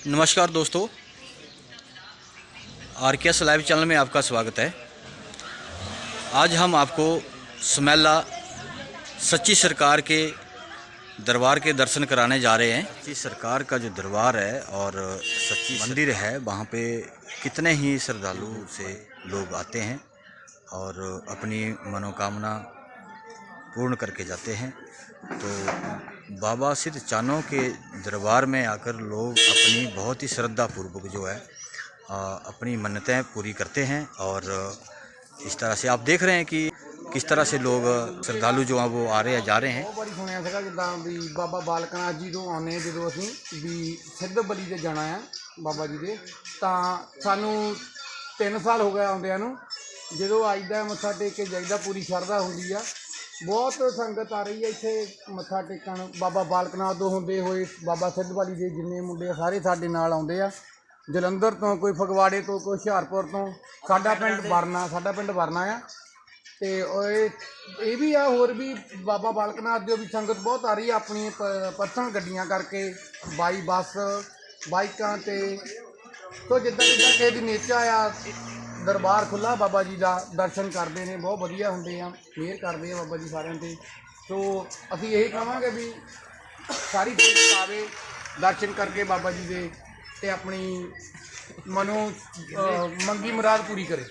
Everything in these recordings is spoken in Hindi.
नमस्कार दोस्तों, आरकेएस लाइव चैनल में आपका स्वागत है। आज हम आपको समेला सच्ची सरकार के दरबार के दर्शन कराने जा रहे हैं। सच्ची सरकार का जो दरबार है और सच्ची मंदिर है, वहाँ पे कितने ही श्रद्धालु से लोग आते हैं और अपनी मनोकामना पूर्ण करके जाते हैं। तो बाबा सिद्ध चानों के दरबार में आकर लोग अपनी बहुत ही श्रद्धापूर्वक जो है अपनी मन्नतें पूरी करते हैं। और इस तरह से आप देख रहे हैं कि किस तरह से लोग श्रद्धालु जो हैं वो आ रहे हैं जा रहे हैं। बहुत बारी सुनिया ਸੀਗਾ ਜਿੱਦਾਂ ਵੀ ਬਾਬਾ ਬਾਲਕ ਨਾਥ ਜੀ ਤੋਂ ਆਉਂਦੇ ਹਾਂ ਜਦੋਂ ਅਸੀਂ ਵੀ ਸਿੱਧ ਬਲੀ ਤੇ ਜਾਣਾ ਆ ਬਾਬਾ ਜੀ ਦੇ, ਤਾਂ ਸਾਨੂੰ 3 ਸਾਲ ਹੋ ਗਏ ਆਉਂਦਿਆਂ ਨੂੰ। ਜਦੋਂ ਆਈਦਾ ਮੱਥਾ ਟੇਕ ਕੇ ਜਾਈਦਾ, ਪੂਰੀ ਸ਼ਰਧਾ ਹੁੰਦੀ ਆ। ਬਹੁਤ ਸੰਗਤ ਆ ਰਹੀ ਹੈ ਇੱਥੇ ਮੱਥਾ ਟੇਕਣ। ਬਾਬਾ ਬਾਲਕ ਨਾਥ ਤੋਂ ਹੁੰਦੇ ਹੋਏ ਬਾਬਾ ਸਿੱਧ ਬਲੀ ਦੇ ਜਿੰਨੇ ਮੁੰਡੇ ਆ ਸਾਰੇ ਸਾਡੇ ਨਾਲ ਆਉਂਦੇ ਆ। ਜਲੰਧਰ ਤੋਂ, ਕੋਈ ਫਗਵਾੜੇ ਤੋਂ, ਕੋਈ ਹੁਸ਼ਿਆਰਪੁਰ ਤੋਂ। ਸਾਡਾ ਪਿੰਡ ਵਰਨਾ ਆ। ਤੇ ਇਹ ਵੀ ਆ, ਹੋਰ ਵੀ ਬਾਬਾ ਬਾਲਕ ਨਾਥ ਦੀ ਵੀ ਸੰਗਤ ਬਹੁਤ ਆ ਰਹੀ ਹੈ ਆਪਣੀ ਪਰਸਨਲ ਗੱਡੀਆਂ ਕਰਕੇ, ਬਾਈ ਬੱਸ, ਬਾਈਕਾਂ ਤੇ। ਸੋ ਜਿੱਦਾਂ ਕਿਸੇ ਦੀ ਨੇਚਾ ਆ, ਦਰਬਾਰ ਖੁੱਲ੍ਹਾ ਬਾਬਾ ਜੀ ਦਾ, ਦਰਸ਼ਨ ਕਰਦੇ ਨੇ, ਬਹੁਤ ਵਧੀਆ ਹੁੰਦੇ ਆ, ਮਿਹਰ ਕਰਦੇ ਆ ਬਾਬਾ ਜੀ ਸਾਰਿਆਂ 'ਤੇ। ਸੋ ਅਸੀਂ ਇਹੀ ਕਹਾਂਗੇ ਵੀ ਸਾਰੀ ਸੰਗਤ ਆਵੇ, ਦਰਸ਼ਨ ਕਰਕੇ ਬਾਬਾ ਜੀ ਦੇ, ਤੇ ਆਪਣੀ ਮਨੋਂ ਮੰਗੀ ਮੁਰਾਦ ਪੂਰੀ ਕਰੇ।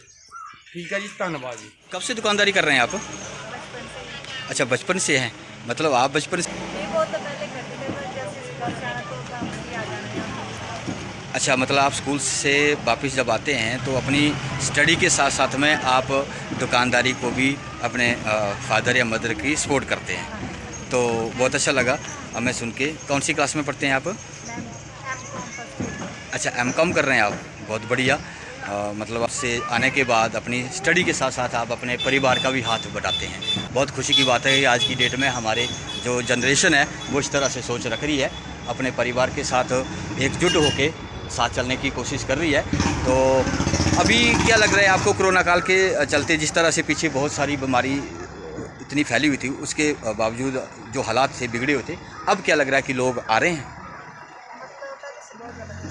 ठीक है जी, धन्यवाद जी। कब से दुकानदारी कर रहे हैं आप? अच्छा, बचपन से हैं। मतलब आप बचपन से? नहीं, वो तो पहले करते थे, पर जैसे स्कूल से आना तो काम ही आ जाना। अच्छा, मतलब आप स्कूल से वापस जब आते हैं तो अपनी स्टडी के साथ साथ में आप दुकानदारी को भी अपने फादर या मदर की सपोर्ट करते हैं। तो बहुत अच्छा लगा हमें सुन के। कौन सी क्लास में पढ़ते हैं आप? अच्छा, एमकॉम कर रहे हैं आप, बहुत बढ़िया। मतलब आपसे आने के बाद अपनी स्टडी के साथ साथ आप अपने परिवार का भी हाथ बटाते हैं। बहुत खुशी की बात है कि आज की डेट में हमारे जो जनरेशन है वो इस तरह से सोच रख रही है, अपने परिवार के साथ एकजुट होकर साथ चलने की कोशिश कर रही है। तो अभी क्या लग रहा है आपको, कोरोना काल के चलते जिस तरह से पीछे बहुत सारी बीमारी इतनी फैली हुई थी, उसके बावजूद जो हालात थे बिगड़े हुए थे, अब क्या लग रहा है कि लोग आ रहे हैं?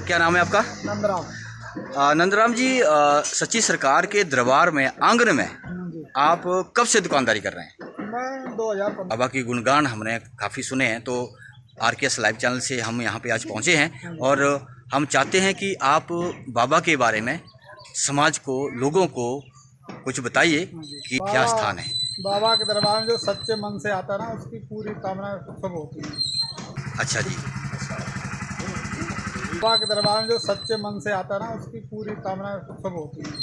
क्या नाम है आपका? नंदराम। नंदराम जी, सच्ची सरकार के दरबार में आंगन में आप कब से दुकानदारी कर रहे हैं? मैं 2015। बाबा की गुणगान हमने काफ़ी सुने हैं, तो आरकेएस लाइव चैनल से हम यहाँ पे आज पहुँचे हैं और हम चाहते हैं कि आप बाबा के बारे में समाज को, लोगों को कुछ बताइए कि क्या स्थान है। बाबा के दरबार में जो सच्चे मन से आता है ना, उसकी पूरी कामना सब होती है। अच्छा जी। बाबा के दरबार में जो सच्चे मन से आता है ना, उसकी पूरी कामना सब होती है।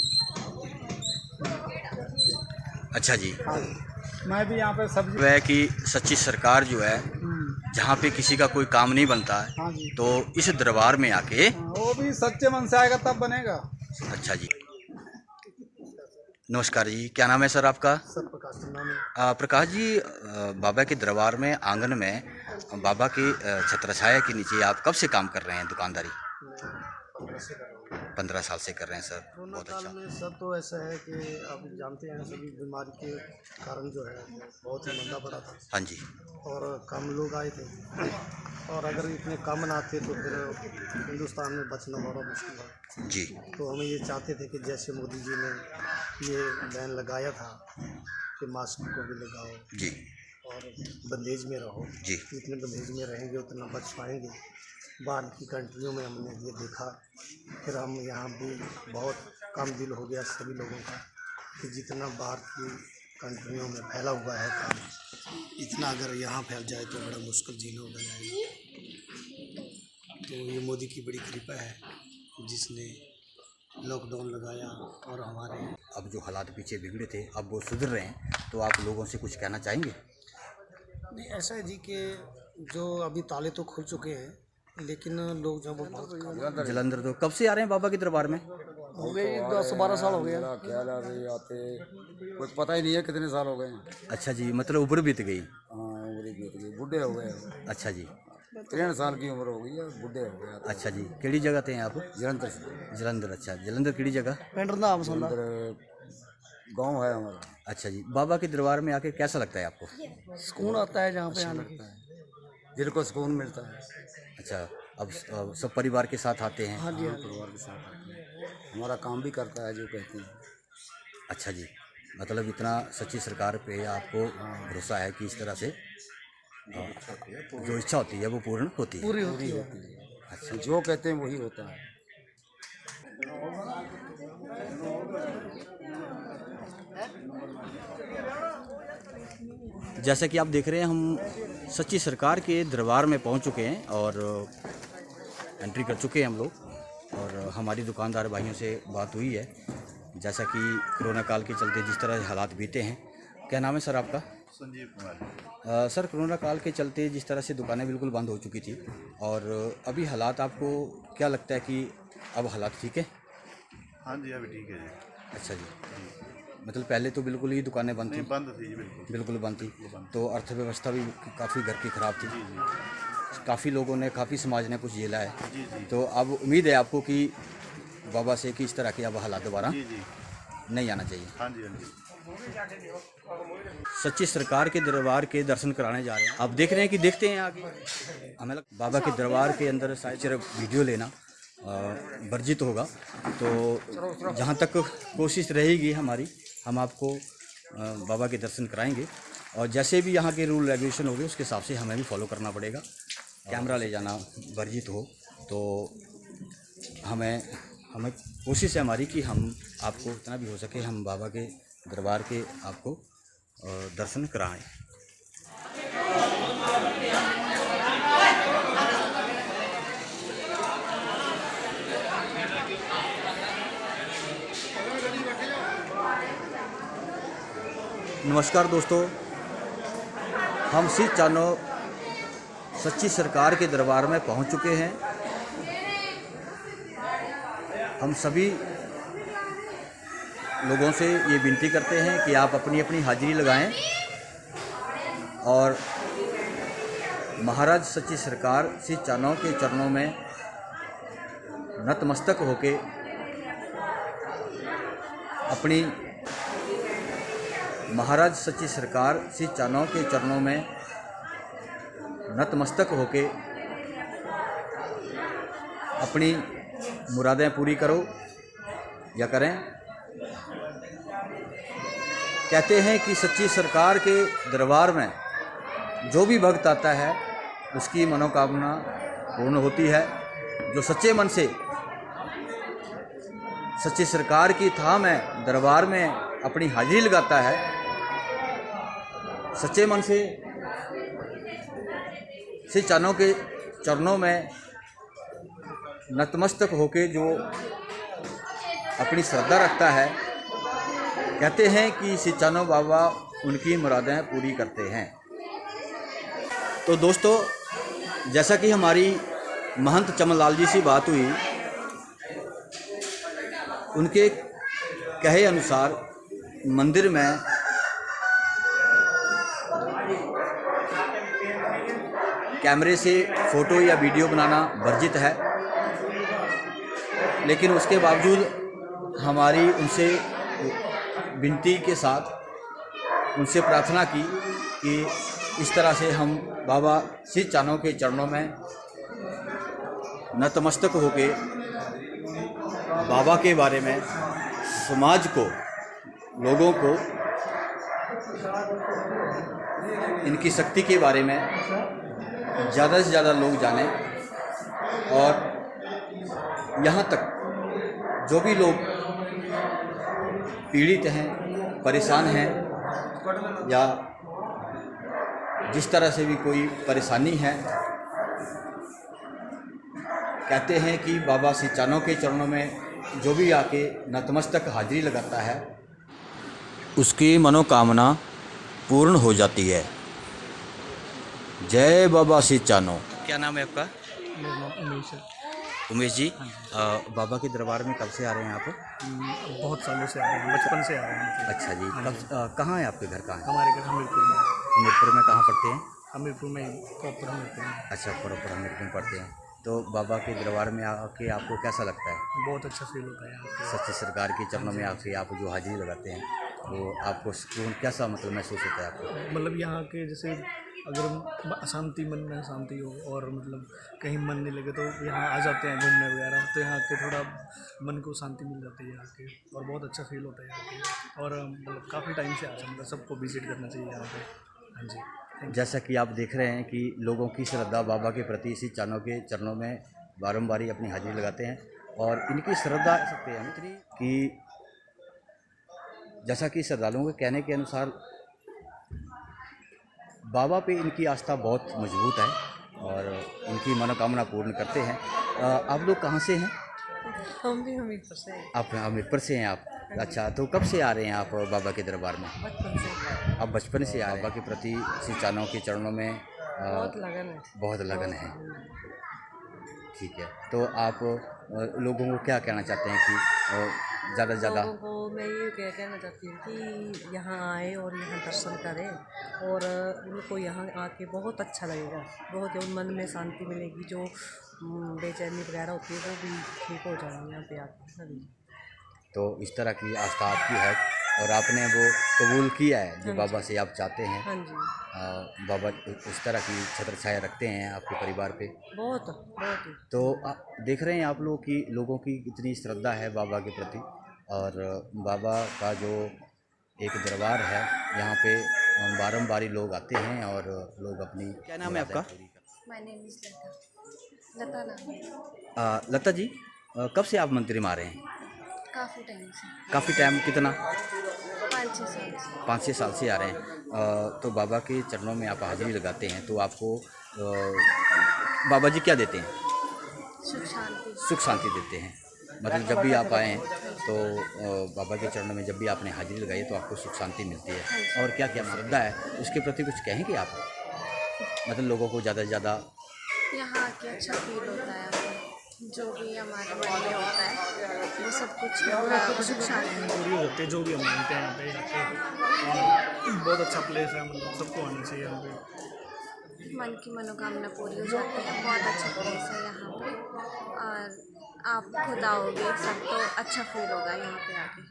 अच्छा जी। हाँ, मैं भी यहाँ पे सब्जी वह कि सच्ची सरकार जो है, जहाँ पे किसी का कोई काम नहीं बनता है, हाँ जी, तो इस दरबार में आके वो भी सच्चे मन से आएगा तब बनेगा। अच्छा जी। नमस्कार जी, क्या नाम है सर आपका? सर प्रकाश नाम है। प्रकाश जी, बाबा के दरबार में आंगन में बाबा की छत्रछाया के नीचे आप कब से काम कर रहे हैं दुकानदारी? 15 साल से कर रहे हैं सर, बहुत अच्छा। में सर तो ऐसा है कि आप जानते हैं सभी बीमारी के कारण जो है बहुत ही मंदा पड़ा था। हाँ जी। और कम लोग आए थे, और अगर इतने कम ना आते तो फिर हिंदुस्तान में बचना बड़ा मुश्किल है जी। तो हम ये चाहते थे कि जैसे मोदी जी ने ये बैन लगाया था कि मास्क को भी लगाओ जी और बंदेज में रहो जी। जितने बंदेज में रहेंगे उतना बच पाएंगे। बाहर की कंट्रियों में हमने ये देखा, फिर हम यहाँ भी बहुत कम दिल हो गया सभी लोगों का कि जितना बाहर की कंट्रियों में फैला हुआ है काम, इतना अगर यहाँ फैल जाए तो बड़ा मुश्किल झील हो जाएगा। तो ये मोदी की बड़ी कृपा है जिसने लॉकडाउन लगाया और हमारे अब जो हालात पीछे बिगड़े थे अब वो सुधर रहे हैं, तो आप लोगों से कुछ कहना चाहेंगे? नहीं, ऐसा है जी कि जो अभी ताले तो खुल चुके हैं, लेकिन लोग जब बहुत जलंधर तो कब से आ रहे हैं बाबा के दरबार में? हो गए 10-12 साल हो गए। ख्याल अभी आते कुछ पता ही नहीं है कितने साल हो गए। अच्छा जी, मतलब उम्र बीत गई। हाँ, उम्र बीत गई, बूढ़े हो गए। अच्छा जी। 63 साल की उम्र हो गई है, बूढ़े हो गए। अच्छा जी, केड़ी जगह थे आप? जलंधर से। जलंधर। अच्छा, जलंधर केड़ी जगह? जलंधर गांव है हमारा। अच्छा जी, बाबा के दरबार में आके कैसा लगता है आपको? सुकून आता है जहाँ पे आने लगता है, दिल को सुकून मिलता है। अच्छा, अब सब परिवार के साथ आते हैं? हाँ जी, हाँ जी। परिवार के साथ आते हैं, हमारा काम भी करता है जो कहते हैं। अच्छा जी, मतलब इतना सच्ची सरकार पे आपको भरोसा है कि इस तरह से जो इच्छा होती है वो पूर्ण होती है। पूरी होती है। अच्छा, जो कहते हैं वही होता है। जैसा कि आप देख रहे हैं, हम सच्ची सरकार के दरबार में पहुंच चुके हैं और एंट्री कर चुके हैं हम लोग। और हमारी दुकानदार भाइयों से बात हुई है, जैसा कि कोरोना काल के चलते जिस तरह हालात बीते हैं। क्या नाम है सर आपका? संजीव कुमार। सर, कोरोना काल के चलते जिस तरह से दुकानें बिल्कुल बंद हो चुकी थी, और अभी हालात आपको क्या लगता है कि अब हालात ठीक है? हाँ जी, अभी ठीक है जी। अच्छा जी, मतलब पहले तो बिल्कुल ही दुकानें बंद नहीं, थी? बंद थी जी, बिल्कुल। बिल्कुल बंद थी, तो अर्थव्यवस्था भी काफ़ी घर की ख़राब थी। जी जी काफ़ी लोगों ने, काफ़ी समाज ने कुछ झेला है। जी जी तो अब उम्मीद है आपको कि बाबा से कि इस तरह के अब हालात दोबारा जी जी। नहीं आना चाहिए। हाँ जी, हाँ जी। सच्ची सरकार के दरबार के दर्शन कराने जा रहे हैं। आप देख रहे हैं कि देखते हैं आगे, हमें बाबा के दरबार के अंदर शायद सिर्फ वीडियो लेना वर्जित होगा। तो जहाँ तक कोशिश रहेगी हमारी, हम आपको बाबा के दर्शन कराएंगे, और जैसे भी यहाँ के रूल रेगुलेशन होंगे उसके हिसाब से हमें भी फॉलो करना पड़ेगा। कैमरा ले जाना वर्जित हो तो हमें कोशिश है हमारी कि हम आपको इतना भी हो सके हम बाबा के दरबार के आपको दर्शन कराएं। नमस्कार दोस्तों, हम श्री चानो सच्ची सरकार के दरबार में पहुंच चुके हैं। हम सभी लोगों से ये विनती करते हैं कि आप अपनी अपनी हाजिरी लगाएं और महाराज सच्ची सरकार श्री चानो के चरणों में नतमस्तक होके अपनी महाराज सच्ची सरकार श्री चानो के चरणों में नतमस्तक होके अपनी मुरादें पूरी करो या करें। कहते हैं कि सच्ची सरकार के दरबार में जो भी भक्त आता है उसकी मनोकामना पूर्ण होती है। जो सच्चे मन से सच्ची सरकार की थाह में दरबार में अपनी हाजिरी लगाता है, सच्चे मन से श्री चानो के चरणों में नतमस्तक होके जो अपनी श्रद्धा रखता है, कहते हैं कि श्री चानो बाबा उनकी मुरादें पूरी करते हैं। तो दोस्तों, जैसा कि हमारी महंत चमनलाल जी से बात हुई, उनके कहे अनुसार मंदिर में कैमरे से फ़ोटो या वीडियो बनाना वर्जित है, लेकिन उसके बावजूद हमारी उनसे विनती के साथ उनसे प्रार्थना की कि इस तरह से हम बाबा श्री चानो के चरणों में नतमस्तक होके बाबा के बारे में समाज को, लोगों को इनकी शक्ति के बारे में ज़्यादा से ज़्यादा लोग जानें, और यहाँ तक जो भी लोग पीड़ित हैं, परेशान हैं, या जिस तरह से भी कोई परेशानी है, कहते हैं कि बाबा श्री चानो के चरणों में जो भी आके नतमस्तक हाजिरी लगाता है उसकी मनोकामना पूर्ण हो जाती है। जय बाबा श्री चानो। क्या नाम है आपका? मेरा नाम उमेश है। उमेश जी, बाबा के दरबार में कब से आ रहे हैं आप? बहुत सालों से आ रहे हैं, बचपन से आ रहे हैं। अच्छा जी, कब कहाँ है आपके घर? कहाँ है? हमारे घर हमीरपुर में। हमीरपुर में कहाँ पढ़ते हैं? हमीरपुर में प्रॉपर हमीरपुर में। अच्छा, प्रॉपर हमीरपुर में पढ़ते हैं। तो बाबा के दरबार में आके आपको कैसा लगता है? बहुत अच्छा फील होता है यहाँ पे। सच्ची सरकार के चरणों में आके आप जो हाजिरी लगाते हैं, तो आपको सुकून कैसा मतलब महसूस होता है आपको? मतलब यहाँ के जैसे अगर अशांति मन में शांति हो और मतलब कहीं मन नहीं लगे तो यहाँ आ जाते हैं घूमने वगैरह, तो यहाँ के थोड़ा मन को शांति मिल जाती है यहाँ के, और बहुत अच्छा फील होता है यहाँ के। और मतलब काफ़ी टाइम से आ रहे हैं, मतलब सबको विजिट करना चाहिए यहाँ पे। हाँ जी। जैसा कि आप देख रहे हैं कि लोगों की श्रद्धा बाबा के प्रति इसी चरणों में बारंबारी अपनी हाजिरी लगाते हैं, और इनकी श्रद्धा सकते हैं इतनी कि जैसा कि श्रद्धालुओं के कहने के अनुसार बाबा पे इनकी आस्था बहुत मजबूत है और इनकी मनोकामना पूर्ण करते हैं। आप लोग कहाँ से हैं? हम भी हमीरपुर से हैं। आप हमीरपुर से हैं आप? अच्छा, तो कब से आ रहे हैं आप बाबा के दरबार में? बचपन से आप बचपन से आ रहे हैं। बाबा के प्रति श्री चानों के चरणों में बहुत लगन है। बहुत लगन है। ठीक है, तो आप लोगों को क्या कहना चाहते हैं कि ज़्यादा से ज़्यादा? लोगों को मैं ये कहना चाहती हूँ कि यहाँ आए और यहाँ दर्शन करें, और उनको यहाँ आके बहुत अच्छा लगेगा, बहुत मन में शांति मिलेगी, जो बेचैनी वगैरह होती है वो भी ठीक हो जाएगी यहाँ पे आके। हाँ जी। तो इस तरह की आस्था आपकी है और आपने वो कबूल किया है जो बाबा से आप चाहते हैं। हाँ जी। बाबा इस तरह की छत्र छाया रखते हैं आपके परिवार पे। बहुत बहुत ही। तो देख रहे हैं आप लोग कि लोगों की इतनी श्रद्धा है बाबा के प्रति, और बाबा का जो एक दरबार है यहाँ पे बारंबारी लोग आते हैं और लोग अपनी। क्या नाम है आपका? माय नेम इज लता। लता नाम है। लता जी, कब से आप मंदिर में आ रहे हैं? काफ़ी टाइम से। काफ़ी टाइम, कितना? 5-6 साल से। 5-6 साल से आ रहे हैं। तो बाबा के चरणों में आप हाजिरी लगाते हैं, तो आपको बाबा जी क्या देते हैं? सुख शांति। सुख शांति देते हैं। मतलब जब भी आप आएँ तो बाबा के चरणों में जब भी आपने हाजिरी लगाई तो आपको सुख शांति मिलती है। और क्या क्या श्रद्धा है उसके प्रति कुछ कहेंगे आप? मतलब लोगों को ज़्यादा से ज़्यादा यहाँ आके अच्छा फील होता है हमें, जो भी हमारे मन में होता है वो सब कुछ सुख शांति। पूरी हो जाती है जो भी हम मानते हैं यहाँ पे आके, और बहुत अच्छा प्लेस है, मतलब सबको आना चाहिए यहाँ पे। मन की मनोकामना पूरी हो जाती है। बहुत अच्छा प्लेस है यहाँ पे, और आप खुद आओगे सब तो अच्छा फील होगा यहाँ पे आके।